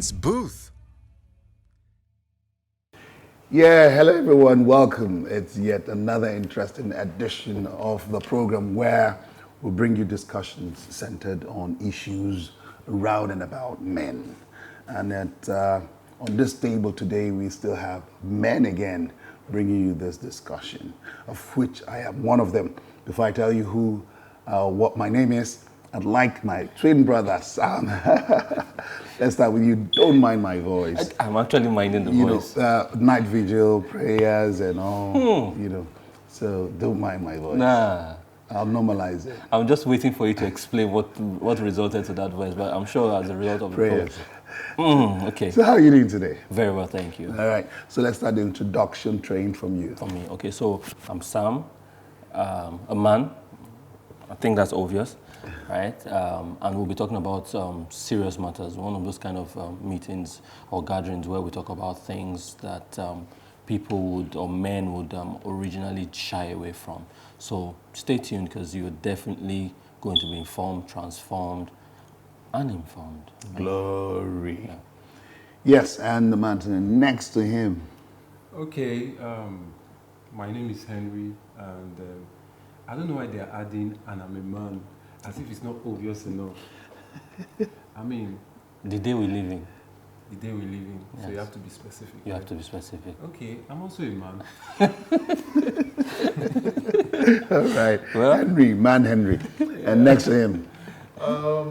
Men's Booth. Yeah, hello everyone, welcome. It's yet another interesting edition of the program where we bring you discussions centered on issues around and about men. And on this table today, we still have men again bringing you this discussion, of which I am one of them. Before I tell you what my name is, I'd like my twin brother, Sam. Let's start with you. Don't mind my voice. I'm actually minding the voice. Night vigil, prayers and all, so don't mind my voice. Nah. I'll normalize it. I'm just waiting for you to explain what resulted to that voice, but I'm sure as a result of Prayers. the prayers. Okay. So how are you doing today? Very well, thank you. All right, so let's start the introduction train from you. For me, okay, so I'm Sam, a man. I think that's obvious, right? And we'll be talking about serious matters, one of those kind of meetings or gatherings where we talk about things that people would, or men would originally shy away from. So stay tuned because you're definitely going to be informed, transformed, and informed. Glory. Yeah. Yes, and the man next to him. Okay, my name is Henry, and I don't know why they're adding "and I'm a man" as if it's not obvious enough. I mean, the day we live in. The day we live in, yes. So you have to be specific. You have to be specific. Okay, I'm also a man. All right, well, Henry. Yeah. And next to him.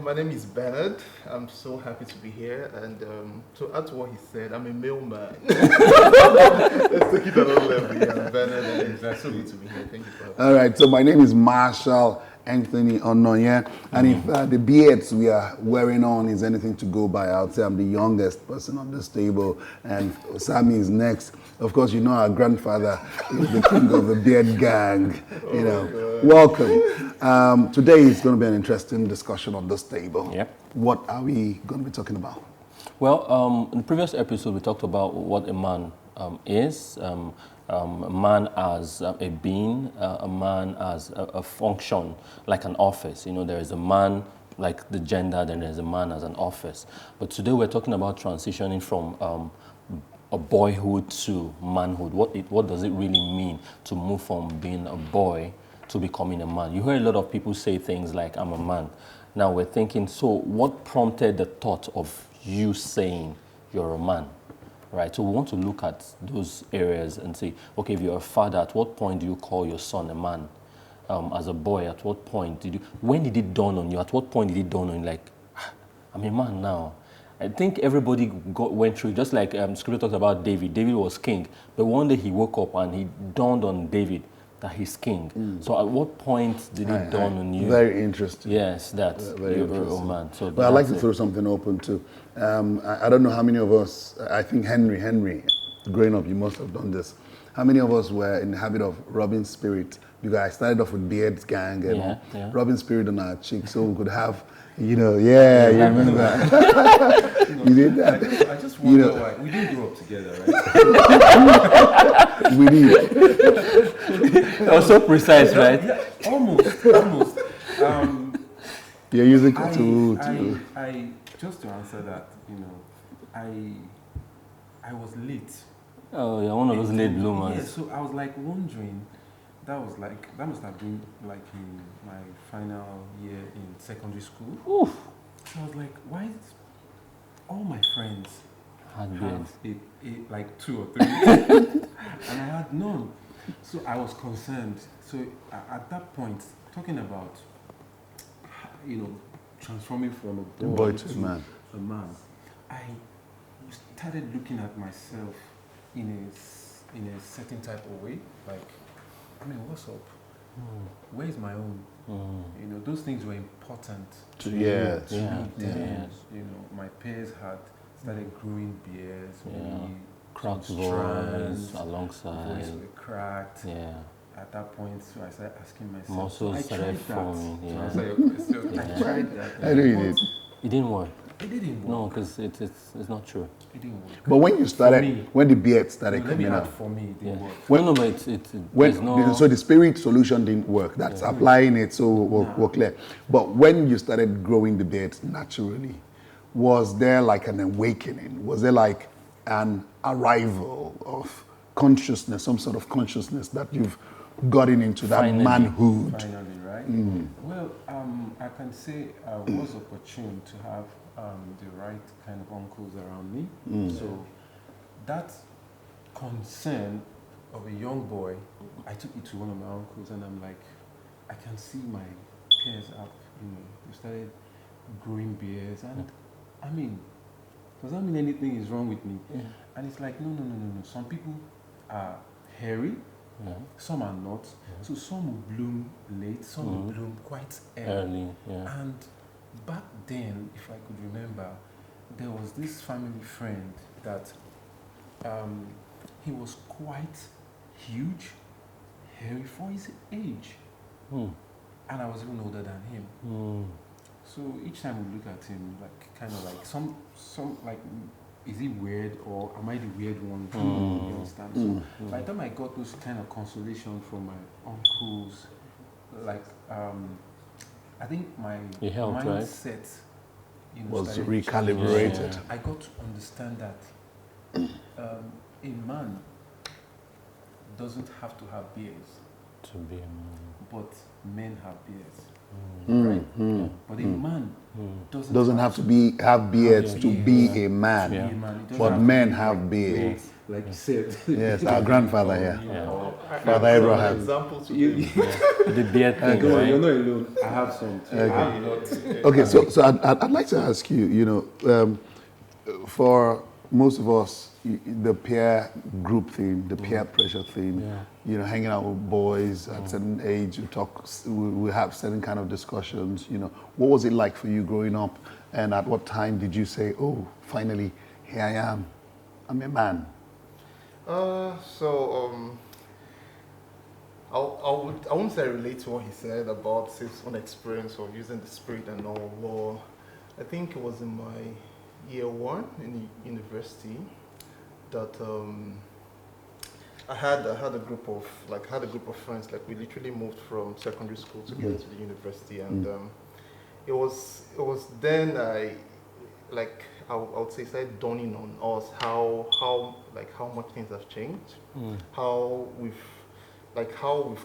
My name is Bernard. I'm so happy to be here, and to add to what he said, I'm a male man. Let's take it another level. Yeah, Bernard, and it's so good to be here. Thank you for having me. All right, so my name is Marshall Anthony Onoye, and if the beards we are wearing on is anything to go by, I would say I'm the youngest person on this table, and Sammy is next. Of course, you know our grandfather is the king of the beard gang. Welcome. Today is going to be an interesting discussion on this table. Yep. What are we going to be talking about? Well, in the previous episode, we talked about what a man is. A man as a being, a man as a function, like an office. You know, there is a man like the gender, then there's a man as an office. But today we're talking about transitioning from a boyhood to manhood. What does it really mean to move from being a boy to becoming a man? You hear a lot of people say things like, I'm a man. Now we're thinking, so what prompted the thought of you saying you're a man? Right, so we want to look at those areas and say, okay, if you're a father, at what point do you call your son a man? As a boy, at what point when did it dawn on you? At what point did it dawn on you, like, I'm a man now? I think everybody went through, just like Scripture talks about David. David was king, but one day he woke up and he dawned on David that he's king. So at what point did it dawn on you? Very interesting. Yes, that's you're a man. So but I'd like to throw something open too. I don't know how many of us, I think Henry, growing up, you must have done this. How many of us were in the habit of rubbing spirit? Because I started off with Beards Gang and rubbing spirit on our cheeks so we could have, you remember that. You did that. I just wonder why. We didn't grow up together, right? We did. That was so precise, right? Yeah, almost. You're using to I just to answer that, I was late. Oh, you're one of those late bloomers. Yeah, so I was like wondering, that must have been like in my final year in secondary school. Oof. So I was like, why is all my friends have like 2 or 3 and I had none. So I was concerned. So at that point, talking about, transforming from a boy to a man, I started looking at myself in a certain type of way. Like, what's up? Where is my own? Those things were important to me. Yes. My peers had started growing beards. Cracked voice alongside. Voice were cracked. Yeah. At that point, so I started asking myself. Muscles started forming. To answer your question, I tried that. I know you did. It didn't work. It didn't work. No, because it's not true. It didn't work. But when you started, when the beard started coming out, for me, it didn't work. So the spirit solution didn't work. That's applying it, so we're clear. But when you started growing the beard naturally, was there like an awakening? Was there like an arrival of consciousness, some sort of consciousness that you've gotten into that Finally. manhood? Finally, right? Well, I can say I was opportune to have the right kind of uncles around me. So that concern of a young boy, I took it to one of my uncles, and I'm like, I can see my peers up. We started growing beards, and I mean, does that mean anything is wrong with me? And it's like, no. Some people are hairy. Some are not. So some will bloom late, some will bloom quite early. And back then, if I could remember, there was this family friend that he was quite huge, hairy for his age. And I was even older than him. So each time we look at him, like kind of like some like, is he weird or am I the weird one? You understand? So by the time I got those kind of consolation from my uncles, like I think my mindset Was started recalibrated. changing. I got to understand that a man doesn't have to have beards to be a man, but men have beards. Right? But a man Doesn't have to have beards to be a man, but men have beards. Like you said. Yes, our grandfather here. Father An Abraham. example to the beard thing, right? You're not alone. I have some too. I have a lot. Okay, so I'd like to ask you, for most of us, the peer group thing, the peer pressure thing, hanging out with boys at a certain age, we have certain kind of discussions, What was it like for you growing up, and at what time did you say, oh, finally, here I am, I'm a man? I won't say I relate to what he said about his own experience of using the spirit and all. Well, I think it was in my year one in university that I had a group of friends. Like, we literally moved from secondary school together to the university, and it was then I would say started dawning on us how much things have changed, how we've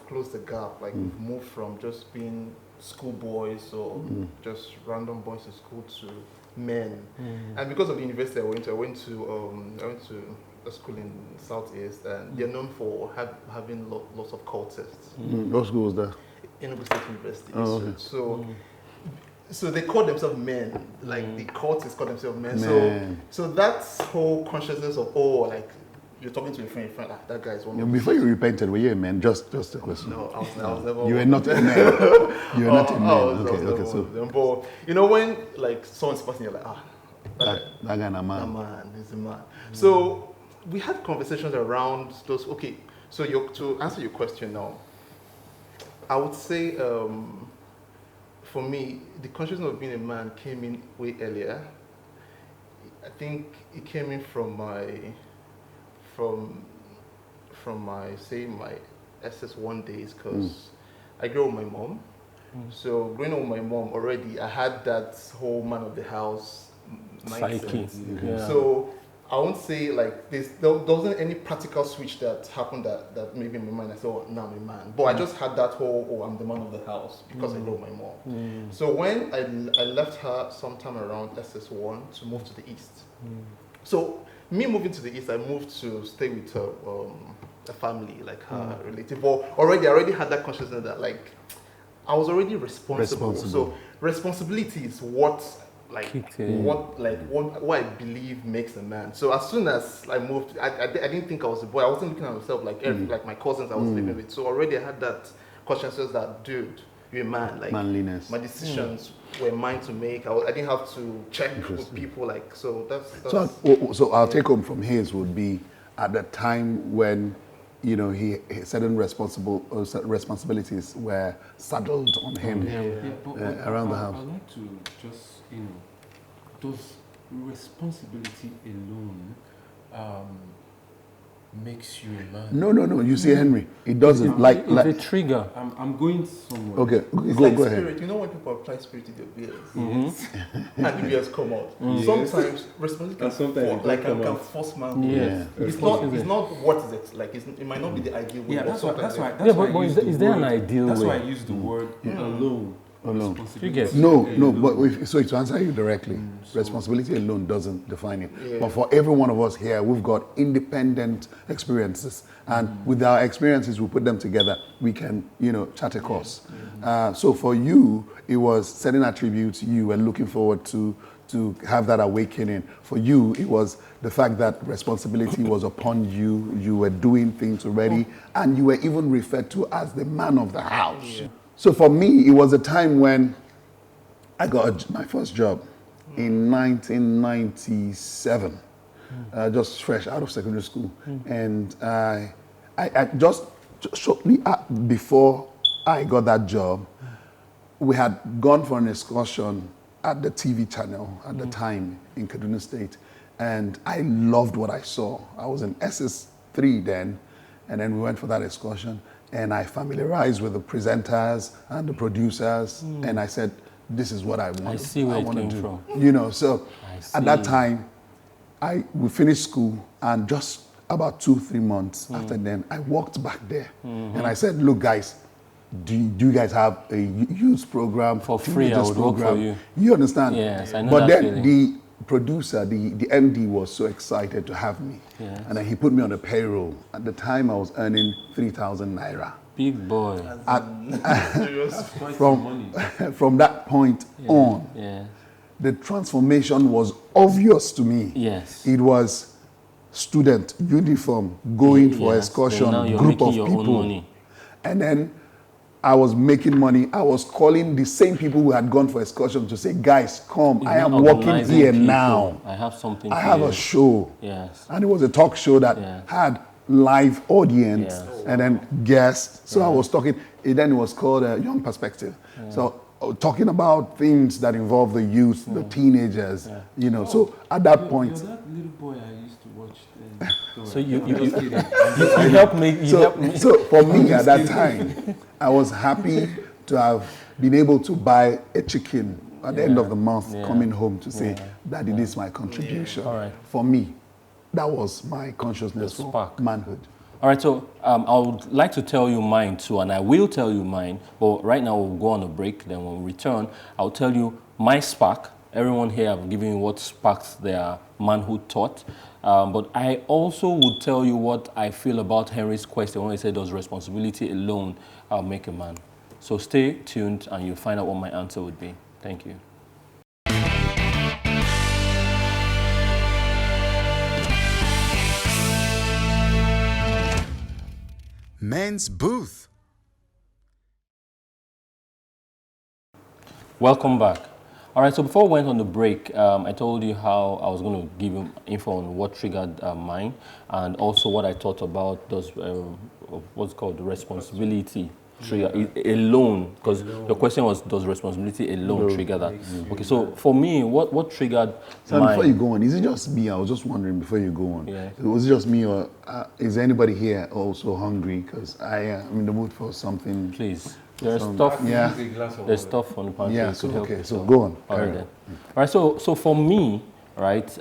closed the gap, we've moved from just being schoolboys or just random boys in school to men. And because of the university I went to a school in Southeast, and they're known for having lots of cultists. What school was that? Enugu State University. Oh, okay. So they call themselves men, the cultists call themselves men. So that whole consciousness of, you're talking to a friend, that guy is one of Before you repented, were you a man? Just a question. No, I was never. You were not a man. You were not a man. Okay. So, but when someone's passing, you're like, that guy, a man. A man is a man. So we had conversations around those. Okay, so to answer your question now, I would say for me, the consciousness of being a man came in way earlier. I think it came in from my SS1 days, because I grew up with my mom. So growing up with my mom already, I had that whole man of the house mindset. So I won't say there wasn't any practical switch that happened that maybe in my mind I thought, now I'm a man. But I just had that whole, I'm the man of the house because I grew up with my mom. So when I left her sometime around SS1 to move to the east. So me moving to the east, I moved to stay with a family, her relative. But I already had that consciousness that I was already responsible. So responsibility is what I believe makes a man. So as soon as I moved, I didn't think I was a boy. I wasn't looking at myself like my cousins I was living with. So already I had that consciousness that, dude, you're a man. Manliness. My decisions were mine to make. I didn't have to check with people. So that's so our take home from his would be at the time when certain responsibilities were saddled on him around the house. I'd like to just those responsibility alone makes you a man. No. You see, Henry, it doesn't. Like, It's a trigger. I'm going somewhere. okay, It's go like ahead. spirit. You know when people apply spirit to their beards and the beards come out. Sometimes responsibility And sometimes it can come out. force man. Yeah. It's not what is it like. It might not be the ideal way. Yeah, but that's why. That's sometimes why. Yeah, That's why but I use is the there an word- ideal That's why I way? use the word alone. You get- No, Responsibility but alone. so to answer you directly, responsibility alone doesn't define it. But for every one of us here, we've got independent experiences, and with our experiences, we put them together. We can, chart a course. So for you, it was certain attributes you were looking forward to have that awakening. For you, it was the fact that responsibility was upon you. You were doing things already, and you were even referred to as the man of the house. So for me, it was a time when I got my first job in 1997, just fresh out of secondary school. And I just shortly before I got that job, we had gone for an excursion at the TV channel at the time in Kaduna State. And I loved what I saw. I was in SS3 then, and then we went for that excursion. And I familiarized with the presenters and the producers, and I said, "This is what I want. I see where it want came to do." from. So I at that see. time, we finished school, and just about 2-3 months after then, I walked back there, and I said, "Look, guys, do you guys have a youth program For free, I teenagers would work for program?" you. You understand? Yes, I know But that then feeling. the producer, the MD, was so excited to have me, Yes. and then he put me on the payroll. At the time, I was earning 3,000 naira. Big boy. Quite From some money. from that point on, Yeah. the transformation was obvious to me. Yes. It was student uniform, going for Yes. excursion, Then now you're group making of your own people, money. and then I was making money. I was calling the same people who had gone for excursion to say, "Guys, come! I am Not working organizing here people. now. I have something. I for have you. a show." Yes. And it was a talk show that Yes. had live audience Yes. and then guests. So I was talking, then it was called Young Perspective. So talking about things that involve the youth, the teenagers, So at that point, You're that little boy I used to watch. So you just kidding. you help me. You help me. so for me at that time, I was happy to have been able to buy a chicken at the end of the month, coming home to say, "Daddy, this is my contribution." All right. For me, that was my consciousness The for spark. manhood. All right, so I would like to tell you mine too, and I will tell you mine, but right now we'll go on a break. Then when we return, I'll tell you my spark. Everyone here, I've given you what sparked their manhood thought. But I also would tell you what I feel about Henry's question when he said, "Does responsibility alone make a man?" So stay tuned and you'll find out what my answer would be. Thank you. Men's Booth. Welcome back. All right, so before we went on the break, I told you how I was going to give you info on what triggered mine, and also what I thought about those, what's called the responsibility trigger alone, because the question was, does responsibility alone trigger that? Okay, so for me, what triggered So mine? before you go on, is it just me? I was just wondering before you go on. Yeah. Was it just me, or is anybody here also hungry? Because I am in the mood for something. Please, there's stuff. Yeah. Use a glass of There's water. stuff on the pantry. Yeah. you So could help okay. So yourself. go on. All right Carry then. on. All right. So for me, right,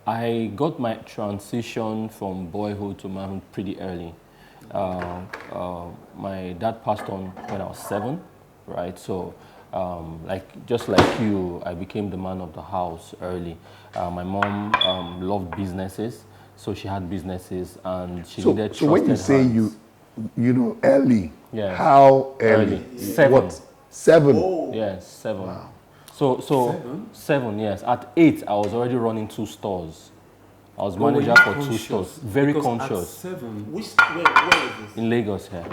I got my transition from boyhood to manhood pretty early. My dad passed on when I was 7, right? So, just like you, I became the man of the house early. My mom loved businesses, so she had businesses, and she needed So when you trusted say hands. early, Yes. how early? Early. 7. What? 7. Yes, 7. So 7, yes. At 8, I was already running 2 stores. I was But were manager you for 2 conscious? stores. Very Because conscious. At 7, Where is this? In Lagos here.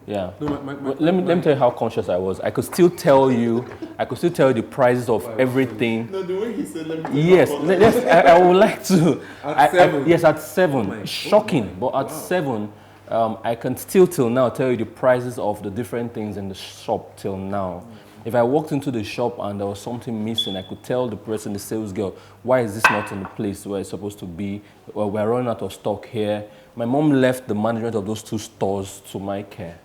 Yeah. No, Let me tell you how conscious I was. I could still tell you the prices of everything. No, the way he said, let me Yes, I would like to. At 7? Yes, at 7. my- Shocking, but at 7, I can still till now tell you the prices of the different things in the shop till now. If I walked into the shop and there was something missing, I could tell the person, the sales girl, why is this not in the place where it's supposed to be? Well, we're running out of stock here. My mom left the management of those 2 stores to my care.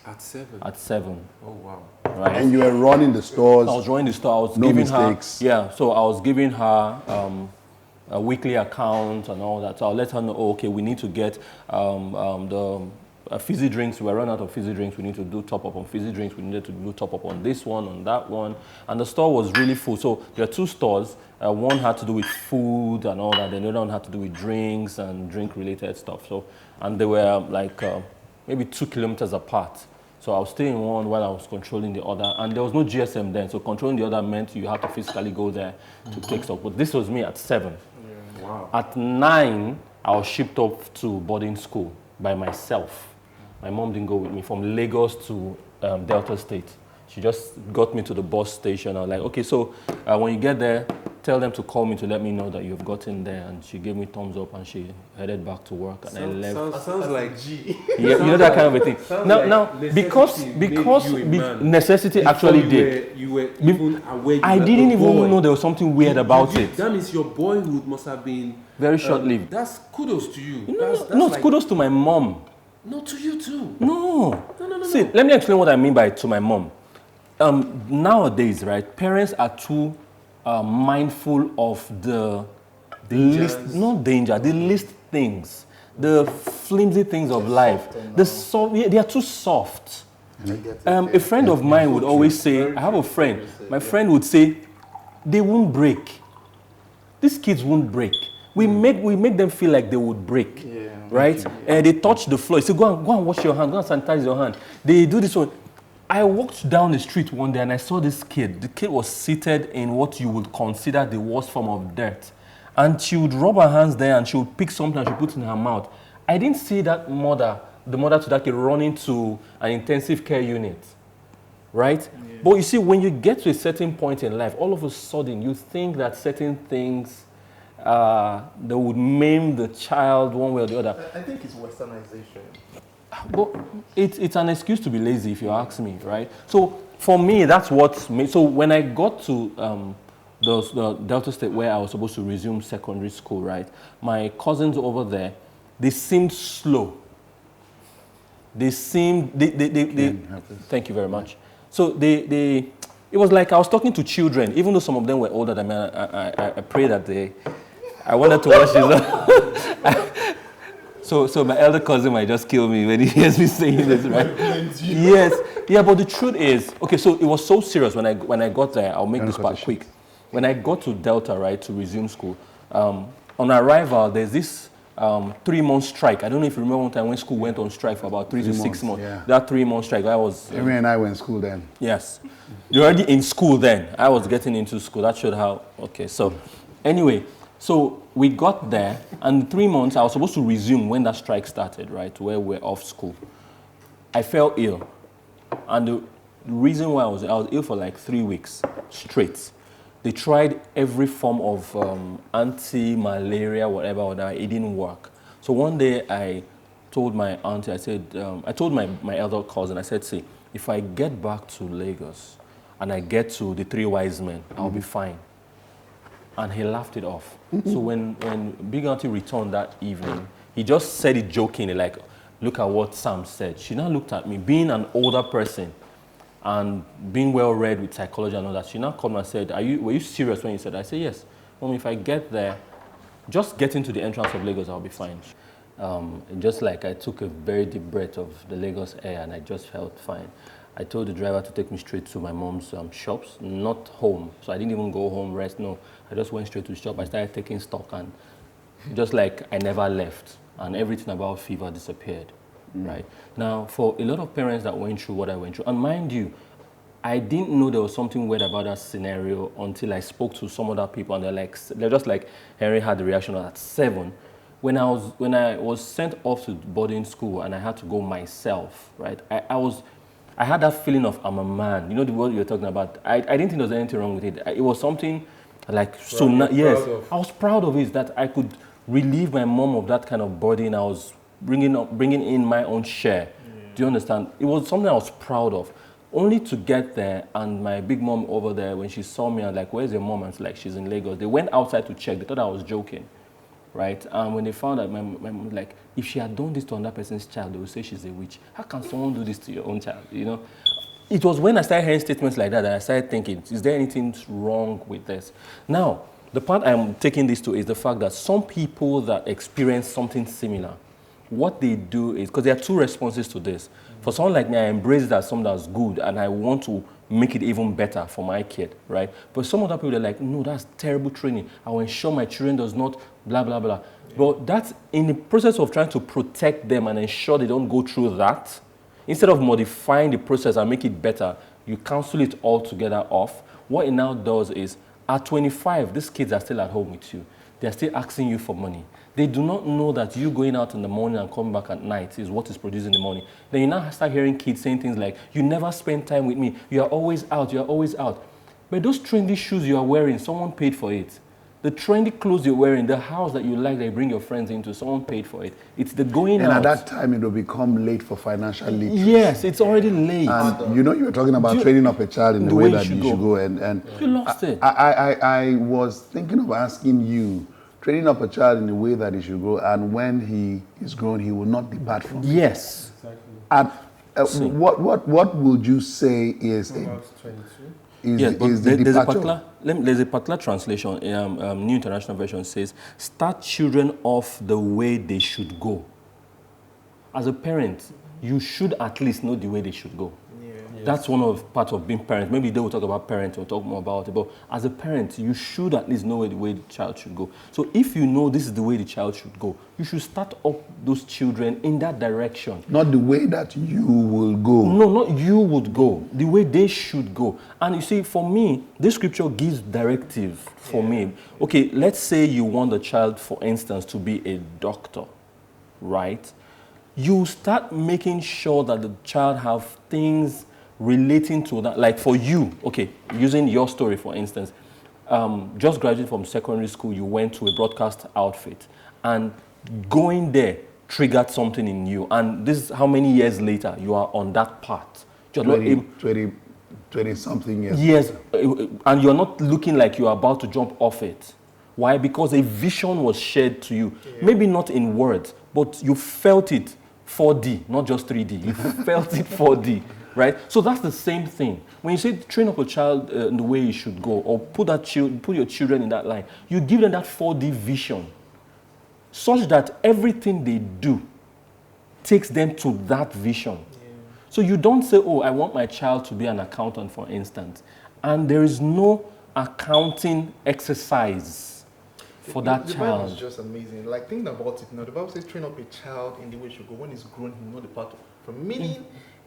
At 7? At 7. Oh, wow. Right? And you were running the stores. I was running the store. I was No giving mistakes. her, yeah. So I was giving her a weekly account and all that. So I'll let her know, oh, okay, we need to get the fizzy drinks. We're running out of fizzy drinks. We need to do top up on fizzy drinks. We needed to do top up on this one, on that one. And the store was really full. So there are 2 stores. One had to do with food and all that. The other one had to do with drinks and drink-related stuff. So, and they were like maybe 2 kilometers apart. So I was staying in one while I was controlling the other. And there was no GSM then. So controlling the other meant you had to physically go there to take stock. But this was me at 7. Yeah. Wow. At 9, I was shipped off to boarding school by myself. My mom didn't go with me from Lagos to Delta State. She just got me to the bus station. I was like, okay, so when you get there, tell them to call me to let me know that you've gotten there. And she gave me thumbs up and she headed back to work and I left. Sounds like G. Yeah, you know that kind of a thing. Now, Like because necessity actually did. You were even aware. I didn't even know there was something weird about it. That means your boyhood must have been Very short-lived. That's kudos to you. No, it's kudos to my mom. No, to you too. No. See, let me explain what I mean by to my mom. Nowadays, right, parents are too mindful of the least, not danger, the least things, the flimsy things of life. They are too soft. A friend of mine would always say, I have a friend, my friend would say, they won't break. These kids won't break. We make them feel like they would break, right? And they touch the floor. You say, go and wash your hand, go and sanitize your hand. They do this one. I walked down the street one day and I saw this kid. The kid was seated in what you would consider the worst form of dirt. And she would rub her hands there and she would pick something and she put it in her mouth. I didn't see that mother, the mother to that kid, running to an intensive care unit, right? Yeah. But you see, when you get to a certain point in life, all of a sudden you think that certain things that would maim the child one way or the other. I think it's westernization. But it's an excuse to be lazy, if you ask me, right? So for me, that's what made. So when I got to the Delta State where I was supposed to resume secondary school, right? My cousins over there, they seemed slow. They seemed thank you very much. So it was like I was talking to children, even though some of them were older than me. I pray that I wanted to watch this. So my elder cousin might just kill me when he hears me saying this, right? Yes. Yeah, but the truth is, okay, so it was so serious when I got there. I'll make this part quick. When I got to Delta, right, to resume school, on arrival, there's this 3-month strike. I don't know if you remember one time when school went on strike for about 3 to 6 months. Yeah. That 3-month strike, I was... Amy and I were in school then. Yes. You're already in school then. I was getting into school. That showed how... Okay, so anyway... So we got there, and 3 months, I was supposed to resume when that strike started, right, where we're off school. I fell ill. And the reason why I was ill for like 3 weeks straight. They tried every form of anti-malaria, whatever, it didn't work. So one day I told my auntie, I told my elder cousin, I said, see, if I get back to Lagos and I get to the 3 wise men, I'll be fine. And he laughed it off. So when Big Auntie returned that evening, he just said it jokingly, like, look at what Sam said. She now looked at me, being an older person and being well-read with psychology and all that. She now called me and said, were you serious when you said that? I said, yes. Mom, if I get there, just getting to the entrance of Lagos, I'll be fine. Just like I took a very deep breath of the Lagos air and I just felt fine. I told the driver to take me straight to my mom's shops, not home. So I didn't even go home, rest, no. I just went straight to the shop. I started taking stock and just like I never left. And everything about fever disappeared, right? Now, for a lot of parents that went through what I went through, and mind you, I didn't know there was something weird about that scenario until I spoke to some other people and they're just like, Henry had the reaction at 7. When I was sent off to boarding school and I had to go myself, right? I had that feeling of I'm a man. You know the word you're talking about. I didn't think there was anything wrong with it. It was something like yes. I was proud of it that I could relieve my mom of that kind of burden. I was bringing in my own share. Do you understand? It was something I was proud of. Only to get there, and my big mom over there, when she saw me, I was like, where's your mom? And she's like, she's in Lagos. They went outside to check. They thought I was joking, right? And when they found out, my mom was like, if she had done this to another person's child, they would say she's a witch. How can someone do this to your own child, you know? It was when I started hearing statements like that I started thinking, is there anything wrong with this? Now, the part I'm taking this to is the fact that some people that experience something similar, what they do is, because there are two responses to this. For someone like me, I embrace it as something that's good, and I want to make it even better for my kid, right? But some other people, they're like, no, that's terrible training. I will ensure my children does not, blah, blah, blah. But that's in the process of trying to protect them and ensure they don't go through that. Instead of modifying the process and make it better, you cancel it altogether off. What it now does is, at 25, these kids are still at home with you. They're still asking you for money. They do not know that you going out in the morning and coming back at night is what is produced in the morning. Then you now start hearing kids saying things like, you never spend time with me. You are always out. You are always out. But those trendy shoes you are wearing, someone paid for it. The trendy clothes you're wearing, the house that you like that you bring your friends into, someone paid for it. It's the going out. And at that time, it will become late for financial literacy. Yes, it's already late. And you know, you were talking about training up a child in the way that you should go. And you lost it. I was thinking of asking you, training up a child in the way that he should go, and when he is grown, he will not depart from it. Yes. And what would you say is Proverbs 22. Yes, but is the departure? there's a particular translation, New International Version says, start children off the way they should go. As a parent, you should at least know the way they should go. That's one of part of being parent. Maybe they will talk about parents or talk more about it, but as a parent, you should at least know the way the child should go. So if you know this is the way the child should go, you should start up those children in that direction. Not the way that you will go. No, not you would go, the way they should go. And you see, for me, this scripture gives directive for me. Okay, let's say you want the child, for instance, to be a doctor, right? You start making sure that the child have things relating to that, like for you, okay, using your story for instance, just graduated from secondary school, you went to a broadcast outfit, and going there triggered something in you, and this is how many years later you are on that path. 20 something years. Yes, and you're not looking like you're about to jump off it. Why? Because a vision was shared to you, maybe not in words, but you felt it 4D, not just 3D. You felt it 4D. Right? So that's the same thing. When you say train up a child in the way you should go, or put your children in that line, you give them that 4D vision, such that everything they do takes them to that vision. So you don't say, oh, I want my child to be an accountant, for instance, and there is no accounting exercise for that the child. Bible is just amazing. Like, thinking about it now, the Bible says train up a child in the way he should go. When he's grown, he will not depart from. Meaning,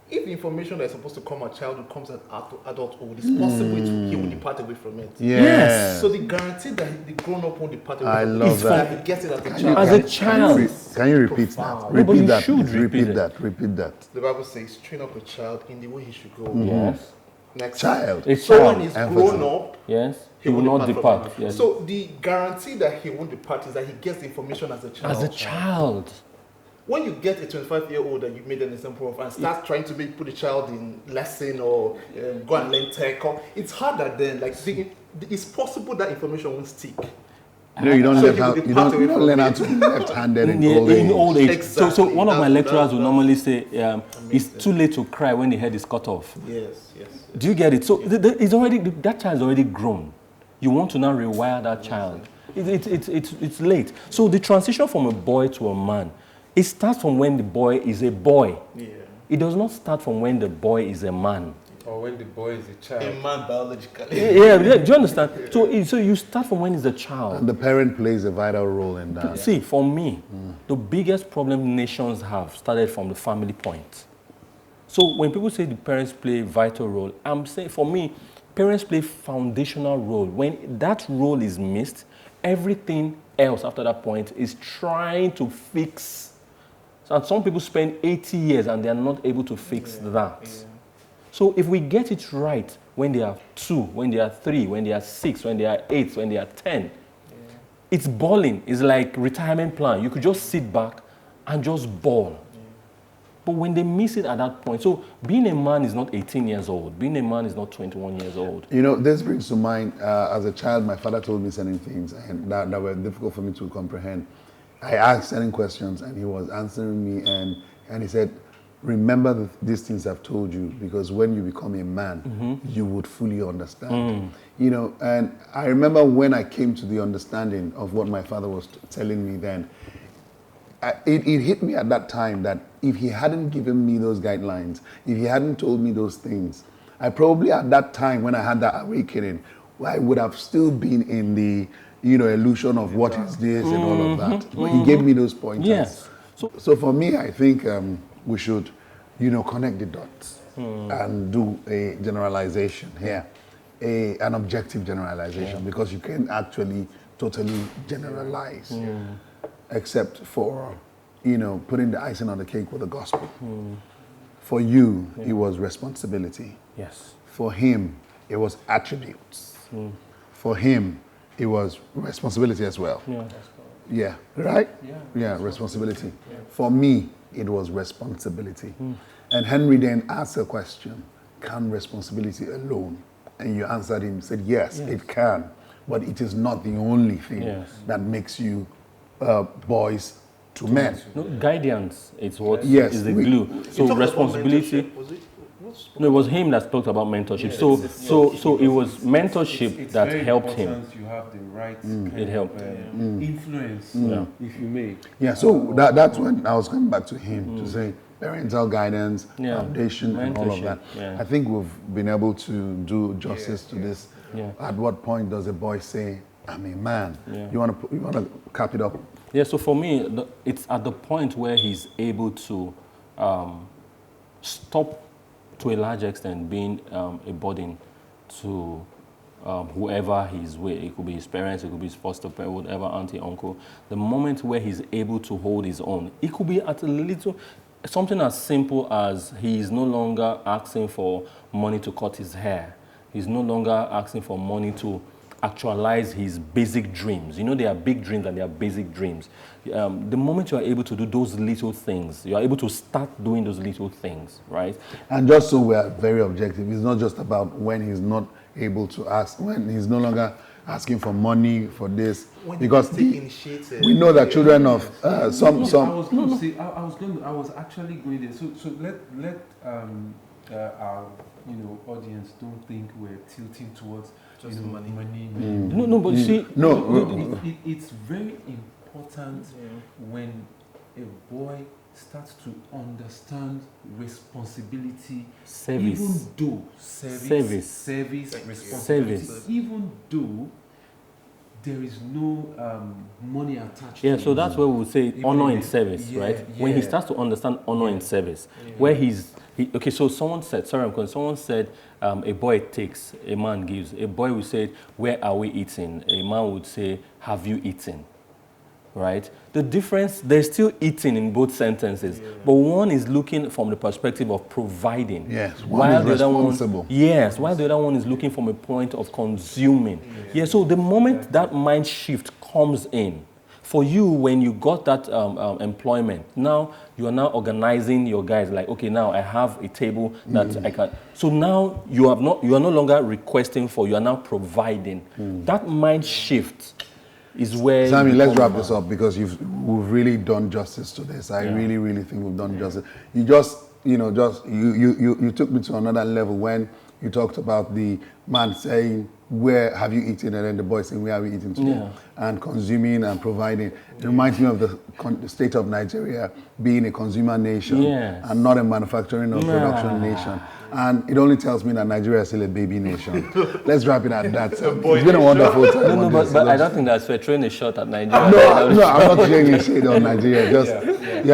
if the information that is supposed to come at childhood comes at adulthood, it's possible he will depart away from it. Yes. So the guarantee that the grown-up won't depart away I from love it is that. that he gets it as a child. As a child. Can you repeat that? Profound. No, but Repeat you that. should please. repeat it. Repeat that. The Bible says, train up a child in the way he should go. Yes. Next Child. A So child. when he's Emphasis. grown up, Yes. He will not depart. from it. Yes. So the guarantee that he won't depart is that he gets the information as a child. As a child. When you get a 25-year-old that you've made an example of and start trying to put the child in lesson or go and learn tech, it's harder then. Like it's possible that information won't stick. No, you don't So learn he how will you depart don't, away you don't from learn how it. to be left-handed in Yeah, old age. in old age. So Exactly. one of my That's- lecturers will that's- normally say, it's too late to cry when the head is cut off. Yes. Do you get it? So that child is already grown. You want to now rewire that child. It's late. So the transition from a boy to a man, it starts from when the boy is a boy. Yeah. It does not start from when the boy is a man. Or when the boy is a child. A man biologically. Yeah, do you understand? So you start from when he's a child. And the parent plays a vital role in that. See, for me, the biggest problem nations have started from the family point. So when people say the parents play a vital role, I'm saying, for me, parents play foundational role. When that role is missed, everything else after that point is trying to fix. And some people spend 80 years and they are not able to fix that. Yeah. So if we get it right when they are 2, when they are 3, when they are 6, when they are 8, when they are 10, it's balling. It's like retirement plan. You could just sit back and just ball. But when they miss it at that point, so being a man is not 18 years old. Being a man is not 21 years old. You know, this brings to mind, as a child, my father told me certain things and that were difficult for me to comprehend. I asked certain questions and he was answering me and he said, remember these things I've told you, because when you become a man, you would fully understand. You know, and I remember when I came to the understanding of what my father was telling me then, it hit me at that time that if he hadn't given me those guidelines, if he hadn't told me those things, I probably at that time when I had that awakening, I would have still been in the, you know, illusion of what is this and all of that. But he gave me those pointers. Yes. So for me, I think we should, you know, connect the dots and do a generalization here, an objective generalization, because you can actually totally generalize, except for, you know, putting the icing on the cake with the gospel. For you, it was responsibility. Yes. For him, it was attributes. For him, it was responsibility as well. Yeah, right? Yeah, responsibility. For me, it was responsibility. And Henry then asked a question, can responsibility alone? And you answered him, said, yes, it can, but it is not the only thing that makes you boys to men. No, guidance is what Yes, is the glue. So responsibility. No, it was him that talked about mentorship. So it was mentorship that helped him. You have the right It helped. influence, if you may. Yeah, so that's when I was coming back to him to say parental guidance, foundation, and all of that. Yeah. I think we've been able to do justice to this. At what point does a boy say, I'm a man? You want to cap it up? Yeah, so for me, it's at the point where he's able to stop, to a large extent, being a burden to whoever he's with. It could be his parents, it could be his foster parent, whatever, auntie, uncle. The moment where he's able to hold his own, it could be at a little, something as simple as he is no longer asking for money to cut his hair. He's no longer asking for money to actualize his basic dreams. You know, there are big dreams and there are basic dreams. The moment you are able to do those little things, you are able to start doing those little things, right? And just so we are very objective, it's not just about when he's not able to ask, when he's no longer asking for money for this, because we know that children of some. I was going to say, I was actually going there. So let our audience don't think we're tilting towards just money. No, but you see, it's very important when a boy starts to understand responsibility, service, even though responsibility, even though there is no money attached. Yeah, to so it. that's where we would say honor in service, right? When he starts to understand honor in service, where okay, so someone said, someone said, a boy takes, a man gives. A boy would say, where are we eating? A man would say, have you eaten? Right? The difference, there's still eating in both sentences, but one is looking from the perspective of providing. Yes, while one is the other responsible. while the other one is looking from a point of consuming. Yeah, so the moment that mind shift comes in, for you, when you got that employment, now you are now organizing your guys like, okay, now I have a table that I can. So now you are no longer requesting for, you are now providing. That mind shift is where. Sammy, let's wrap this up because we've really done justice to this. I really, really think we've done justice. You you took me to another level when you talked about the man saying, where have you eaten? And then the boy saying, where are we eating today? Yeah. And consuming and providing. It reminds me of the state of Nigeria being a consumer nation and not a manufacturing or production nation. And it only tells me that Nigeria is still a baby nation. Let's wrap it at that. It's been a wonderful time. But I don't think that's fair. Throwing a shot at Nigeria. No, I'm not saying shade on Nigeria.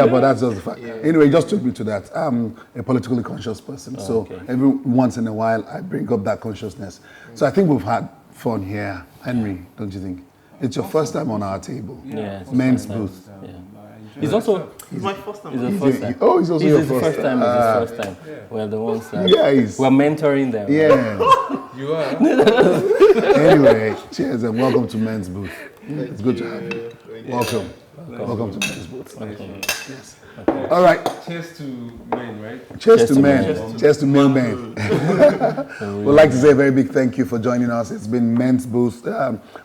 But that's just the fact. Anyway, it just took me to that. I'm a politically conscious person, so every once in a while I bring up that consciousness. So I think we've had fun here, Henry. Don't you think? It's your first time on our table. Yeah, Men's booth. It's also my first time. It's the first time. Oh, it's also your first time. It's his first time. We're the ones that we're mentoring them. Yeah. You are. Anyway, cheers and welcome to Men's Booth. It's good to have you. Welcome. Welcome to Men's Booth. Yes. All right. Cheers to men, right? Cheers to to men. men. Cheers to male men. We'd like to say a very big thank you for joining us. It's been Men's Booth.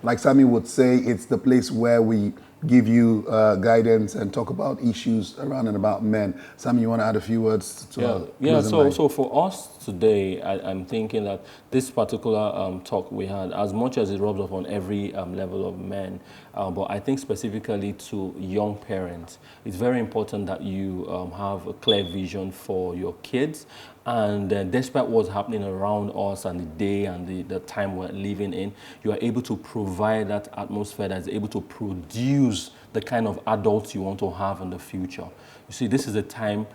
Like Sammy would say, it's the place where we give you guidance and talk about issues around and about men. Sammy, you want to add a few words to So for us today, I'm thinking that this particular talk we had, as much as it rubs off on every level of men, but I think specifically to young parents, it's very important that you have a clear vision for your kids. And despite what's happening around us and the day and the time we're living in, you are able to provide that atmosphere that's able to produce the kind of adults you want to have in the future. You see, this is a time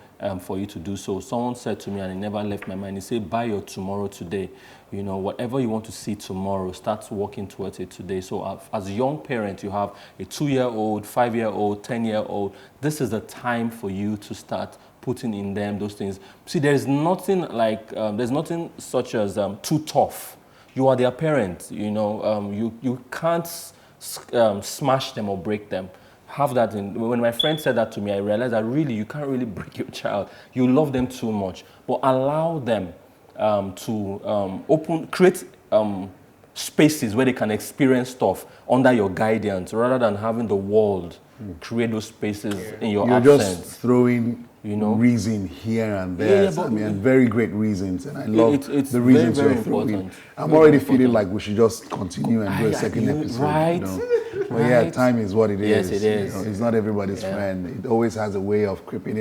for you to do so. Someone said to me, and it never left my mind, he said, buy your tomorrow today. You know, whatever you want to see tomorrow, start working towards it today. So as a young parent, you have a 2-year-old, 5-year-old, 10-year-old. This is the time for you to start putting in them those things. See, there's nothing like, there's nothing such as too tough. You are their parent, you know. You can't smash them or break them. Have that in. When my friend said that to me, I realized that really you can't really break your child. You love them too much, but allow them to create spaces where they can experience stuff under your guidance, rather than having the world create those spaces in your You're absence. just throwing reason here and there. I mean, and very great reasons, and I love it's the reasons very, you're very throwing. important. I'm already feeling like we should just continue and do a second episode. Right. You know? But yeah, time is what it Yes, is. it is. You know, it's not everybody's friend. It always has a way of creeping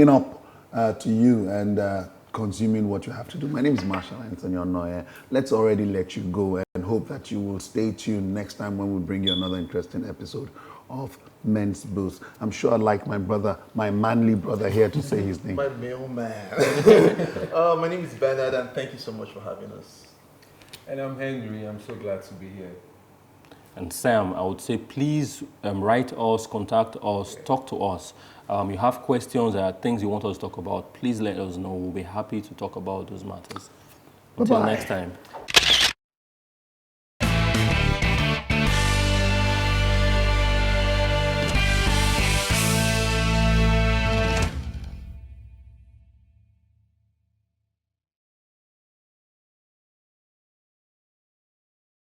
up to you and consuming what you have to do. My name is Marshall Anthony Onoye. Let's already let you go and hope that you will stay tuned next time when we bring you another interesting episode of Men's Booth. I'm sure I'd like my brother, my manly brother here to say his name. My mailman. My name is Bernard, and thank you so much for having us. And I'm Henry. I'm so glad to be here. And Sam, I would say please write us, contact us, talk to us. You have questions, there are things you want us to talk about, please let us know. We'll be happy to talk about those matters. Until Bye-bye. next time.